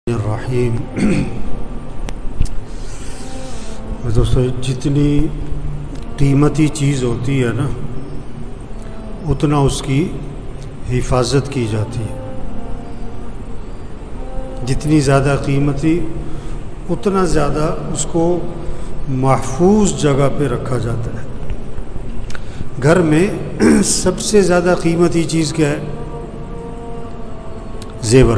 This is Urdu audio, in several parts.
الرحیم. دوستو جتنی قیمتی چیز ہوتی ہے نا اتنا اس کی حفاظت کی جاتی ہے. جتنی زیادہ قیمتی اتنا زیادہ اس کو محفوظ جگہ پہ رکھا جاتا ہے. گھر میں سب سے زیادہ قیمتی چیز کیا ہے؟ زیور.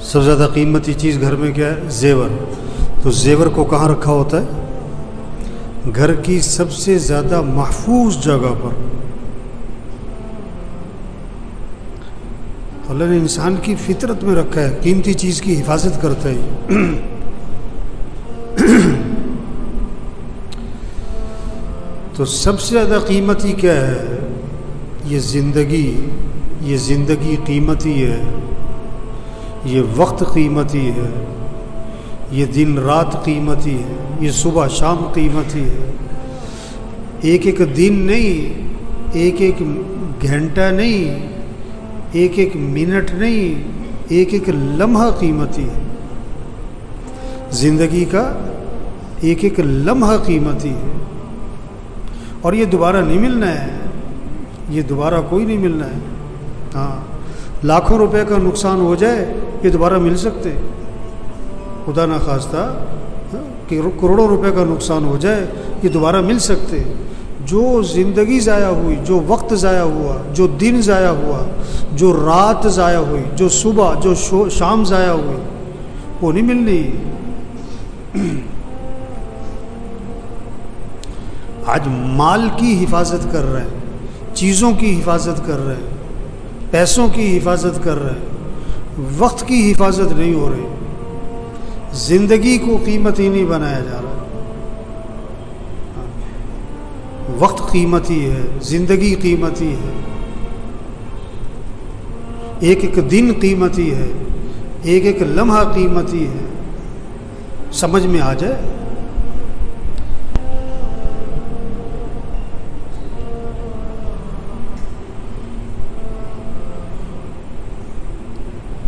سب سے زیادہ قیمتی چیز گھر میں کیا ہے؟ زیور. تو زیور کو کہاں رکھا ہوتا ہے؟ گھر کی سب سے زیادہ محفوظ جگہ پر. اللہ نے انسان کی فطرت میں رکھا ہے قیمتی چیز کی حفاظت کرتا ہے. تو سب سے زیادہ قیمتی کیا ہے؟ یہ زندگی. یہ زندگی قیمتی ہے، یہ وقت قیمتی ہے، یہ دن رات قیمتی ہے، یہ صبح شام قیمتی ہے. ایک ایک دن نہیں، ایک ایک گھنٹہ نہیں، ایک ایک منٹ نہیں، ایک ایک لمحہ قیمتی ہے. زندگی کا ایک ایک لمحہ قیمتی ہے اور یہ دوبارہ نہیں ملنا ہے. یہ دوبارہ کوئی نہیں ملنا ہے. ہاں، لاکھوں روپے کا نقصان ہو جائے یہ دوبارہ مل سکتے. خدا نخواستہ کہ کروڑوں روپے کا نقصان ہو جائے یہ دوبارہ مل سکتے. جو زندگی ضائع ہوئی، جو وقت ضائع ہوا، جو دن ضائع ہوا، جو رات ضائع ہوئی، جو صبح جو شام ضائع ہوئی، وہ نہیں ملنی. آج مال کی حفاظت کر رہے ہیں، چیزوں کی حفاظت کر رہے ہیں، پیسوں کی حفاظت کر رہے ہیں، وقت کی حفاظت نہیں ہو رہی. زندگی کو قیمتی نہیں بنایا جا رہا. وقت قیمتی ہے، زندگی قیمتی ہے، ایک ایک دن قیمتی ہے، ایک ایک لمحہ قیمتی ہے. سمجھ میں آ جائے.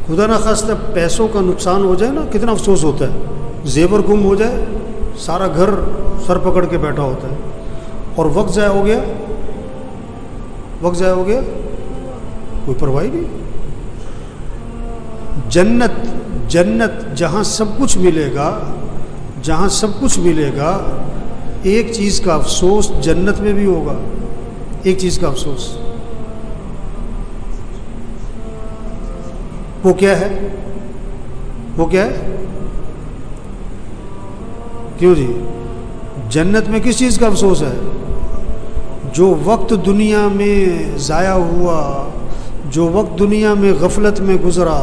خدا نخواستہ پیسوں کا نقصان ہو جائے نا کتنا افسوس ہوتا ہے. زیور گم ہو جائے سارا گھر سر پکڑ کے بیٹھا ہوتا ہے. اور وقت ضائع ہو گیا، وقت ضائع ہو گیا کوئی پرواہ نہیں. جنت، جنت جہاں سب کچھ ملے گا، جہاں سب کچھ ملے گا، ایک چیز کا افسوس جنت میں بھی ہوگا. ایک چیز کا افسوس، وہ کیا ہے؟ وہ کیا ہے؟ کیوں جی؟ جنت میں کس چیز کا افسوس ہے؟ جو وقت دنیا میں ضائع ہوا، جو وقت دنیا میں غفلت میں گزرا،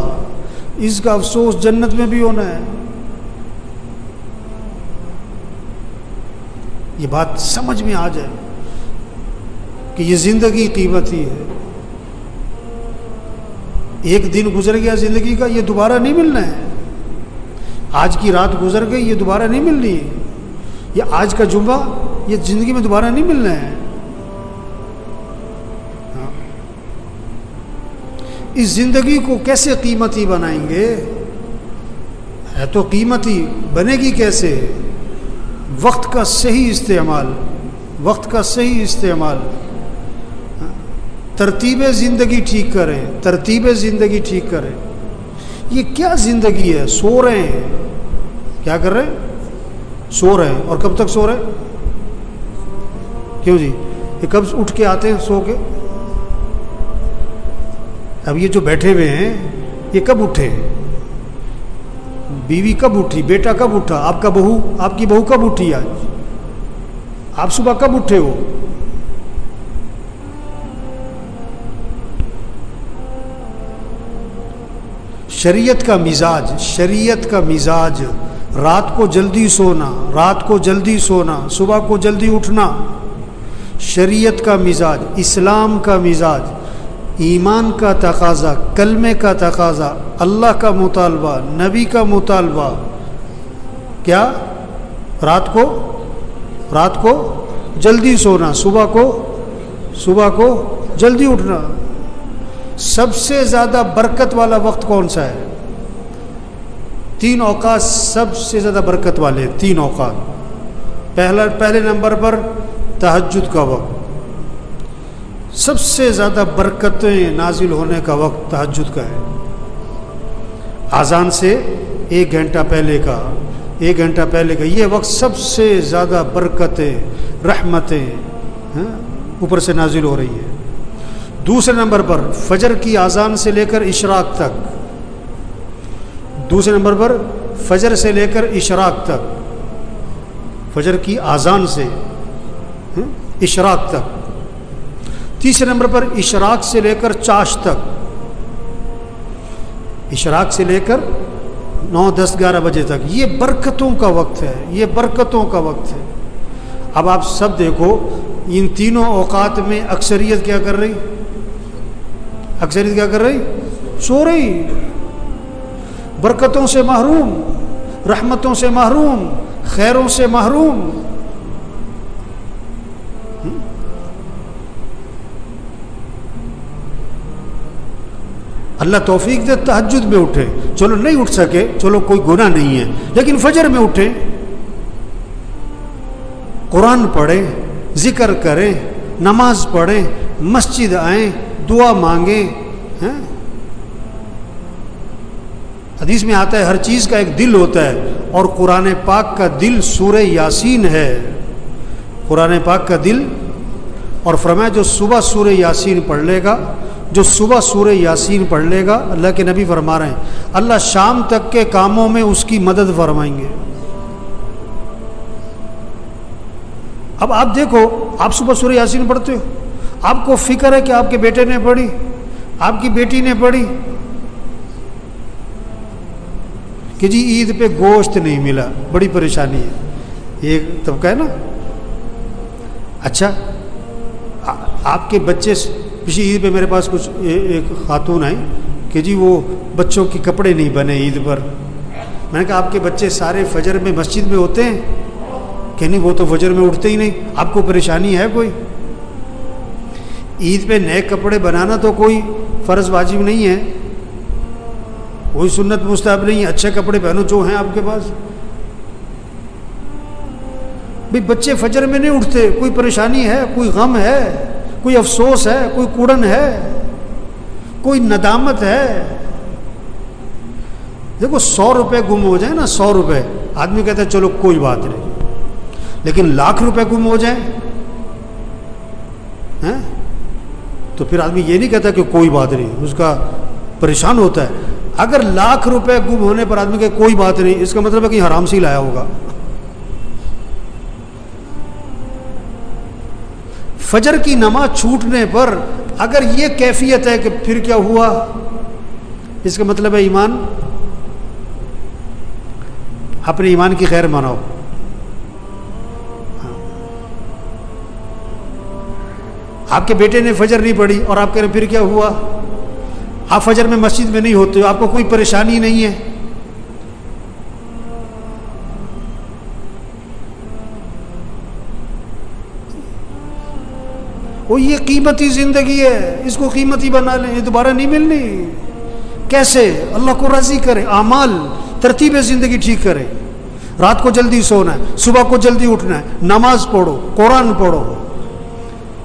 اس کا افسوس جنت میں بھی ہونا ہے. یہ بات سمجھ میں آ جائے کہ یہ زندگی قیمتی ہے. ایک دن گزر گیا زندگی کا، یہ دوبارہ نہیں ملنا ہے. آج کی رات گزر گئی یہ دوبارہ نہیں ملنی ہے. یہ آج کا جمعہ یہ زندگی میں دوبارہ نہیں ملنا ہے. اس زندگی کو کیسے قیمتی بنائیں گے؟ ہے تو قیمتی، بنے گی کیسے؟ وقت کا صحیح استعمال، وقت کا صحیح استعمال. ترتیب زندگی ٹھیک کریں، ترتیب زندگی ٹھیک کریں. یہ کیا زندگی ہے؟ سو رہے ہیں. کیا کر رہے ہیں؟ سو رہے ہیں. اور کب تک سو رہے ہیں؟ کیوں جی؟ یہ کب اٹھ کے آتے ہیں سو کے؟ اب یہ جو بیٹھے ہوئے ہیں یہ کب اٹھے؟ بیوی کب اٹھی؟ بیٹا کب اٹھا؟ آپ کا بہو، آپ کی بہو کب اٹھی؟ آج آپ صبح کب اٹھے ہو؟ شریعت کا مزاج، شریعت کا مزاج رات کو جلدی سونا، رات کو جلدی سونا، صبح کو جلدی اٹھنا. شریعت کا مزاج، اسلام کا مزاج، ایمان کا تقاضا، کلمے کا تقاضا، اللہ کا مطالبہ، نبی کا مطالبہ. کیا؟ رات کو رات کو جلدی سونا، صبح کو جلدی اٹھنا۔ سب سے زیادہ برکت والا وقت کون سا ہے؟ 3 اوقات سب سے زیادہ برکت والے، 3 اوقات۔ پہلے نمبر پر تہجد کا وقت، سب سے زیادہ برکتیں نازل ہونے کا وقت تہجد کا ہے۔ اذان سے 1 گھنٹہ پہلے کا یہ وقت سب سے زیادہ برکتیں، رحمتیں اوپر سے نازل ہو رہی ہے۔ دوسرے نمبر پر فجر کی اذان سے لے کر اشراق تک، فجر سے لے کر اشراق تک، فجر کی اذان سے اشراق تک۔ تیسرے نمبر پر اشراق سے لے کر چاش تک، اشراق سے لے کر 9، 10، 11 بجے تک۔ یہ برکتوں کا وقت ہے، اب آپ سب دیکھو ان تینوں اوقات میں اکثریت کیا کر رہی؟ سو رہی، برکتوں سے محروم، رحمتوں سے محروم، خیروں سے محروم۔ اللہ توفیق دے تہجد میں اٹھے، چلو نہیں اٹھ سکے، چلو کوئی گناہ نہیں ہے، لیکن فجر میں اٹھیں، قرآن پڑھیں، ذکر کریں، نماز پڑھیں، مسجد آئیں، دعا مانگیں۔ حدیث میں آتا ہے ہر چیز کا ایک دل ہوتا ہے، اور قرآن پاک کا دل سورہ یاسین ہے، قرآن پاک کا دل۔ اور فرمایا جو صبح سورہ یاسین پڑھ لے گا، اللہ کے نبی فرما رہے ہیں اللہ شام تک کے کاموں میں اس کی مدد فرمائیں گے۔ اب آپ دیکھو، آپ صبح سورہ یاسین پڑھتے ہو، آپ کو فکر ہے کہ آپ کے بیٹے نے پڑھی، آپ کی بیٹی نے پڑھی کہ جی عید پہ گوشت نہیں ملا، بڑی پریشانی ہے، یہ طبقہ ہے نا۔ اچھا آپ کے بچے، پچھلی عید پہ میرے پاس کچھ ایک خاتون آئی کہ جی وہ بچوں کے کپڑے نہیں بنے عید پر۔ میں نے کہا آپ کے بچے سارے فجر میں مسجد میں ہوتے ہیں؟ کہ نہیں، وہ تو فجر میں اٹھتے ہی نہیں، آپ کو پریشانی ہے کوئی؟ عید پہ نئے کپڑے بنانا تو کوئی فرض واجب نہیں ہے، کوئی سنت مستحب نہیں ہے، اچھے کپڑے پہنو جو ہیں آپ کے پاس۔ بھئی بچے فجر میں نہیں اٹھتے، کوئی پریشانی ہے، کوئی غم ہے، کوئی افسوس ہے، کوئی کوڑن ہے، کوئی ندامت ہے؟ دیکھو 100 روپے گم ہو جائیں نا، 100 روپے، آدمی کہتا ہے چلو کوئی بات نہیں، لیکن 1,00,000 روپے گم ہو جائیں تو پھر آدمی یہ نہیں کہتا کہ کوئی بات نہیں، اس کا پریشان ہوتا ہے۔ اگر 1,00,000 روپے گم ہونے پر آدمی کہ کوئی بات نہیں، اس کا مطلب ہے کہ حرام سے لایا ہوگا۔ فجر کی نماز چھوٹنے پر اگر یہ کیفیت ہے کہ پھر کیا ہوا، اس کا مطلب ہے ایمان، اپنے ایمان کی خیر مناؤ۔ آپ کے بیٹے نے فجر نہیں پڑھی اور آپ کہہ رہے ہیں پھر کیا ہوا، آپ فجر میں مسجد میں نہیں ہوتے، آپ کو کوئی پریشانی نہیں ہے۔ وہ یہ قیمتی زندگی ہے، اس کو قیمتی بنا لیں، یہ دوبارہ نہیں ملنی۔ کیسے؟ اللہ کو راضی کرے، اعمال، ترتیب زندگی ٹھیک کرے، رات کو جلدی سونا ہے، صبح کو جلدی اٹھنا ہے، نماز پڑھو، قرآن پڑھو۔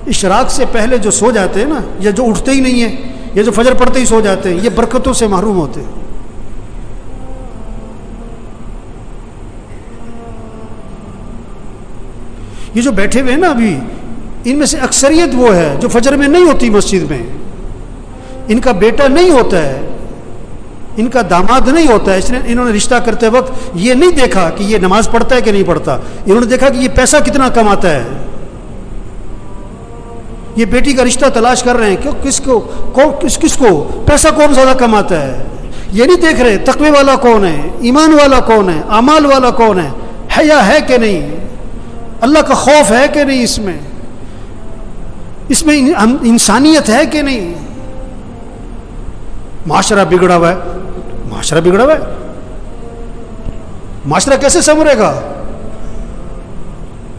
اشراق سے پہلے جو سو جاتے ہیں نا، یا جو اٹھتے ہی نہیں ہیں، یا جو فجر پڑھتے ہی سو جاتے ہیں، یہ برکتوں سے محروم ہوتے ہیں۔ یہ جو بیٹھے ہوئے ہیں نا ابھی، ان میں سے اکثریت وہ ہے جو فجر میں نہیں ہوتی مسجد میں، ان کا بیٹا نہیں ہوتا ہے، ان کا داماد نہیں ہوتا ہے، اس نے انہوں نے رشتہ کرتے وقت یہ نہیں دیکھا کہ یہ نماز پڑھتا ہے کہ نہیں پڑھتا، انہوں نے دیکھا کہ یہ پیسہ کتنا کماتا ہے، یہ بیٹی کا رشتہ تلاش کر رہے ہیں کہ کس کو پیسہ کون زیادہ کماتا ہے، یہ نہیں دیکھ رہے تقوی والا کون ہے، ایمان والا کون ہے، اعمال والا کون ہے، حیا ہے کہ نہیں، اللہ کا خوف ہے کہ نہیں، اس میں انسانیت ہے کہ نہیں۔ معاشرہ بگڑا ہوا ہے، معاشرہ کیسے سنورے گا؟